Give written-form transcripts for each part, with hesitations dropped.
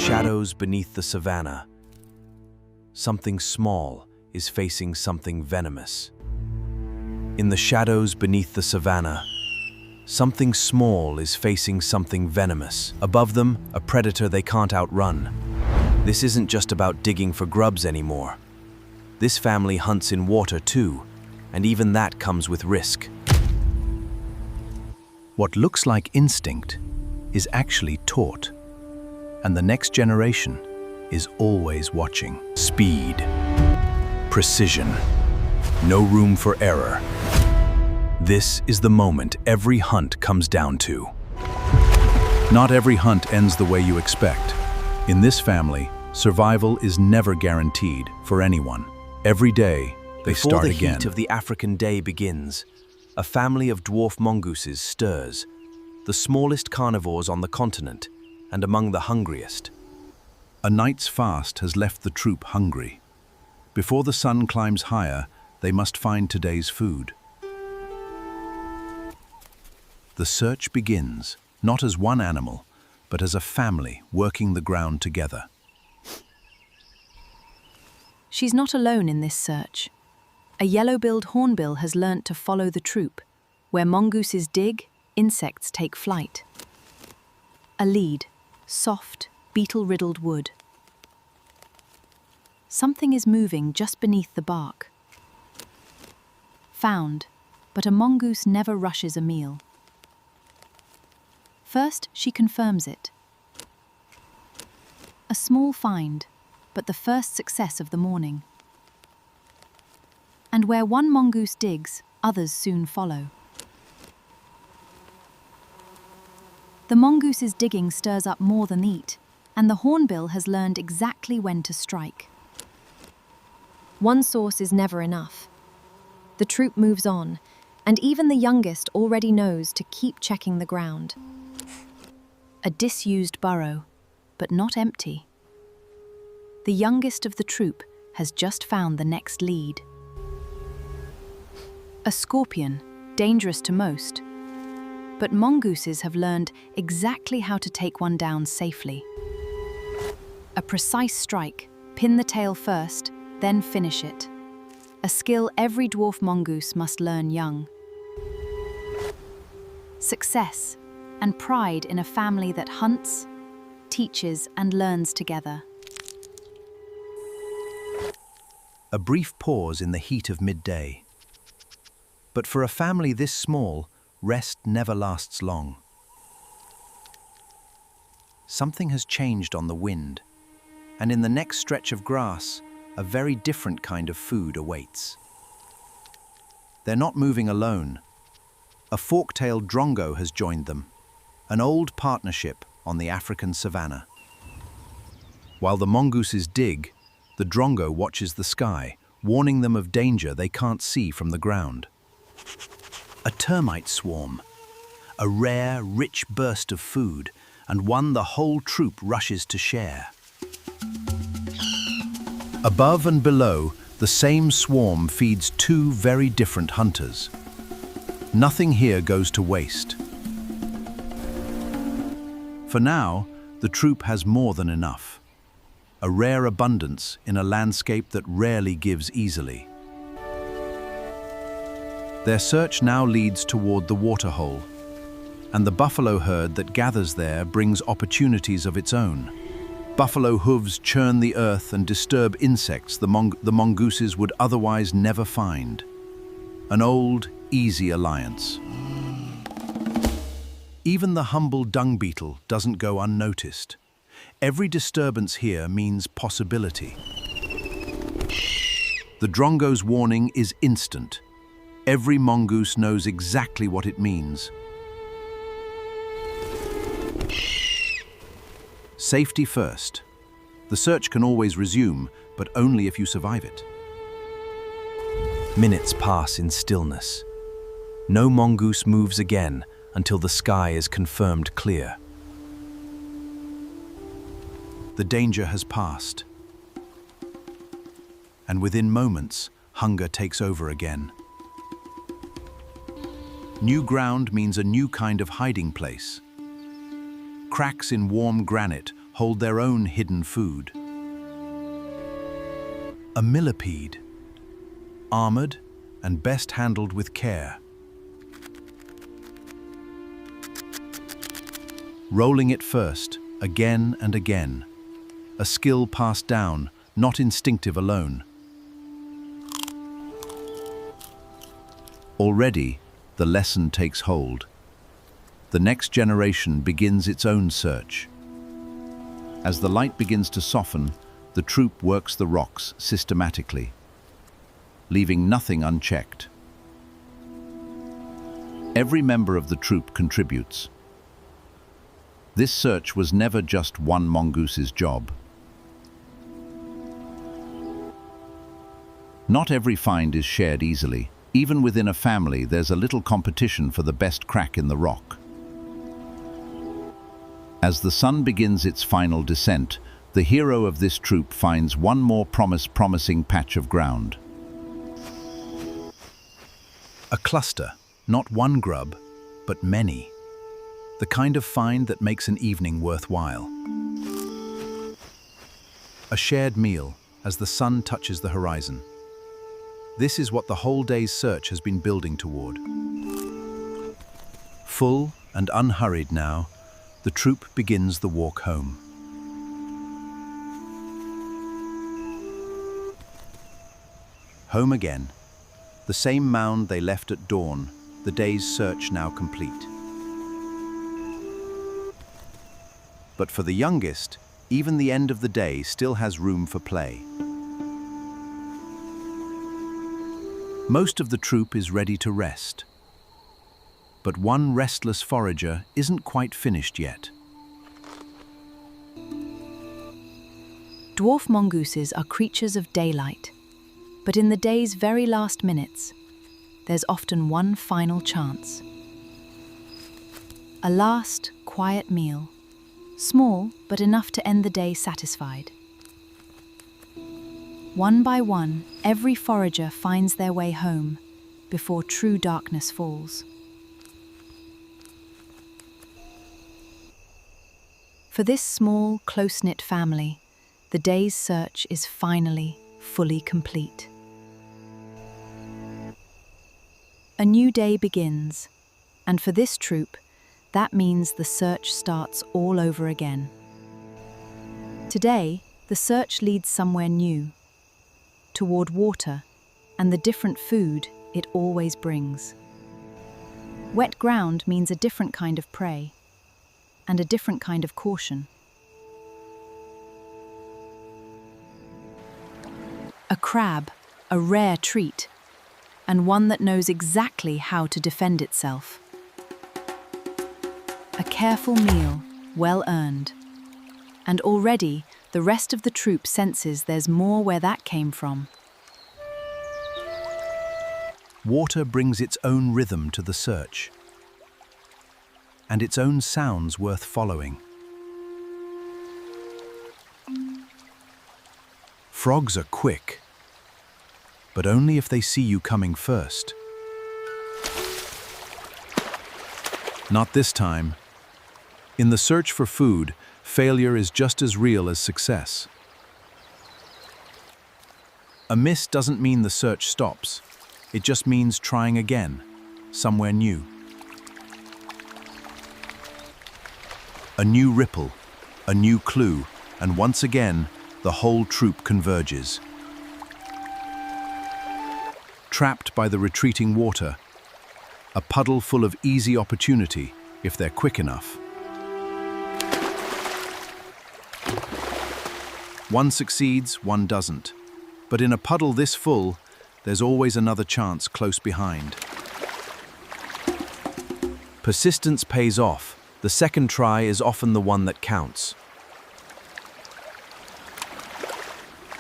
shadows beneath the savannah, something small is facing something venomous. In the shadows beneath the savannah, something small is facing something venomous. Above them, a predator they can't outrun. This isn't just about digging for grubs anymore. This family hunts in water too, and even that comes with risk. What looks like instinct is actually taught, and the next generation is always watching. Speed, precision, no room for error. This is the moment every hunt comes down to. Not every hunt ends the way you expect. In this family, survival is never guaranteed for anyone. Every day, they start again. Before the heat of the African day begins, a family of dwarf mongooses stirs, the smallest carnivores on the continent and among the hungriest. A night's fast has left the troop hungry. Before the sun climbs higher, they must find today's food. The search begins, not as one animal, but as a family working the ground together. She's not alone in this search. A yellow-billed hornbill has learnt to follow the troop. Where mongooses dig, insects take flight. A lead, soft, beetle-riddled wood. Something is moving just beneath the bark. Found, but a mongoose never rushes a meal. First, she confirms it. A small find, but the first success of the morning. And where one mongoose digs, others soon follow. The mongoose's digging stirs up more than eat, and the hornbill has learned exactly when to strike. One source is never enough. The troop moves on, and even the youngest already knows to keep checking the ground. A disused burrow, but not empty. The youngest of the troop has just found the next lead. A scorpion, dangerous to most. But mongooses have learned exactly how to take one down safely. A precise strike, pin the tail first, then finish it. A skill every dwarf mongoose must learn young. Success and pride in a family that hunts, teaches, and learns together. A brief pause in the heat of midday. But for a family this small, rest never lasts long. Something has changed on the wind, and in the next stretch of grass, a very different kind of food awaits. They're not moving alone. A fork-tailed drongo has joined them, an old partnership on the African savannah. While the mongooses dig, the drongo watches the sky, warning them of danger they can't see from the ground. A termite swarm, a rare, rich burst of food, and one the whole troop rushes to share. Above and below, the same swarm feeds two very different hunters. Nothing here goes to waste. For now, the troop has more than enough. A rare abundance in a landscape that rarely gives easily. Their search now leads toward the waterhole, and the buffalo herd that gathers there brings opportunities of its own. Buffalo hooves churn the earth and disturb insects the mongooses would otherwise never find. An old, easy alliance. Even the humble dung beetle doesn't go unnoticed. Every disturbance here means possibility. The drongo's warning is instant. Every mongoose knows exactly what it means. Safety first. The search can always resume, but only if you survive it. Minutes pass in stillness. No mongoose moves again until the sky is confirmed clear. The danger has passed. And within moments, hunger takes over again. New ground means a new kind of hiding place. Cracks in warm granite hold their own hidden food. A millipede, armored and best handled with care. Rolling it first, again and again. A skill passed down, not instinctive alone. Already, the lesson takes hold. The next generation begins its own search. As the light begins to soften, the troop works the rocks systematically, leaving nothing unchecked. Every member of the troop contributes. This search was never just one mongoose's job. Not every find is shared easily. Even within a family, there's a little competition for the best crack in the rock. As the sun begins its final descent, the hero of this troop finds one more promising patch of ground. A cluster, not one grub, but many. The kind of find that makes an evening worthwhile. A shared meal as the sun touches the horizon. This is what the whole day's search has been building toward. Full and unhurried now, the troop begins the walk home. Home again, the same mound they left at dawn, the day's search now complete. But for the youngest, even the end of the day still has room for play. Most of the troop is ready to rest. But one restless forager isn't quite finished yet. Dwarf mongooses are creatures of daylight, but in the day's very last minutes, there's often one final chance. A last, quiet meal, small but enough to end the day satisfied. One by one, every forager finds their way home before true darkness falls. For this small, close-knit family, the day's search is finally fully complete. A new day begins, and for this troop, that means the search starts all over again. Today, the search leads somewhere new, toward water and the different food it always brings. Wet ground means a different kind of prey and a different kind of caution. A crab, a rare treat, and one that knows exactly how to defend itself. A careful meal, well earned. And already, the rest of the troop senses there's more where that came from. Water brings its own rhythm to the search, and its own sounds worth following. Frogs are quick, but only if they see you coming first. Not this time. In the search for food, failure is just as real as success. A miss doesn't mean the search stops. It just means trying again, somewhere new. A new ripple, a new clue, and once again, the whole troop converges. Trapped by the retreating water, a puddle full of easy opportunity if they're quick enough. One succeeds, one doesn't. But in a puddle this full, there's always another chance close behind. Persistence pays off. The second try is often the one that counts.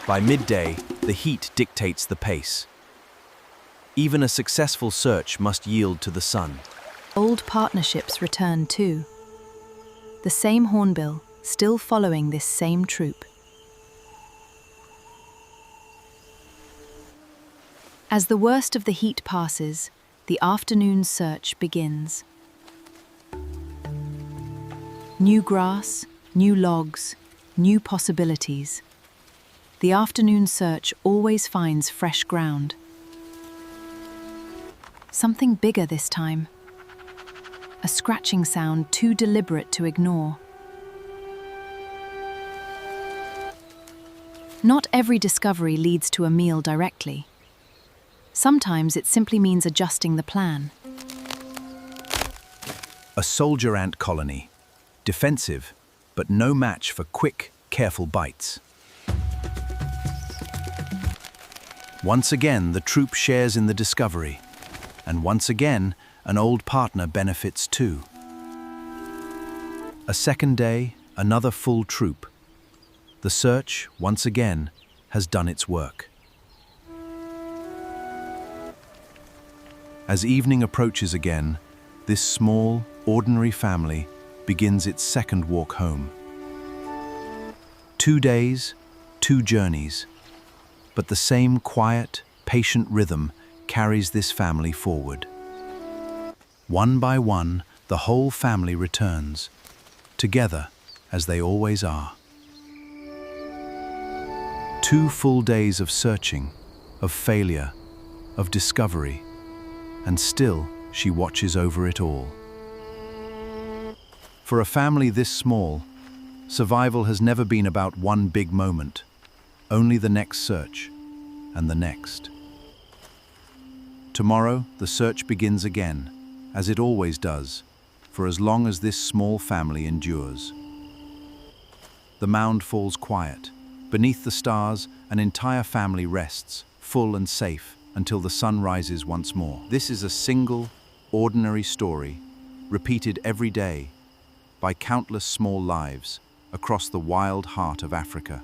By midday, the heat dictates the pace. Even a successful search must yield to the sun. Old partnerships return too. The same hornbill, still following this same troop. As the worst of the heat passes, the afternoon search begins. New grass, new logs, new possibilities. The afternoon search always finds fresh ground. Something bigger this time. A scratching sound too deliberate to ignore. Not every discovery leads to a meal directly. Sometimes it simply means adjusting the plan. A soldier ant colony, defensive, but no match for quick, careful bites. Once again, the troop shares in the discovery, and once again, an old partner benefits too. A second day, another full troop. The search, once again, has done its work. As evening approaches again, this small, ordinary family begins its second walk home. 2 days, 2 journeys, but the same quiet, patient rhythm carries this family forward. One by one, the whole family returns, together as they always are. 2 full days of searching, of failure, of discovery, and still she watches over it all. For a family this small, survival has never been about one big moment, only the next search, and the next. Tomorrow, the search begins again, as it always does, for as long as this small family endures. The mound falls quiet. Beneath the stars, an entire family rests, full and safe, until the sun rises once more. This is a single, ordinary story, repeated every day by countless small lives across the wild heart of Africa.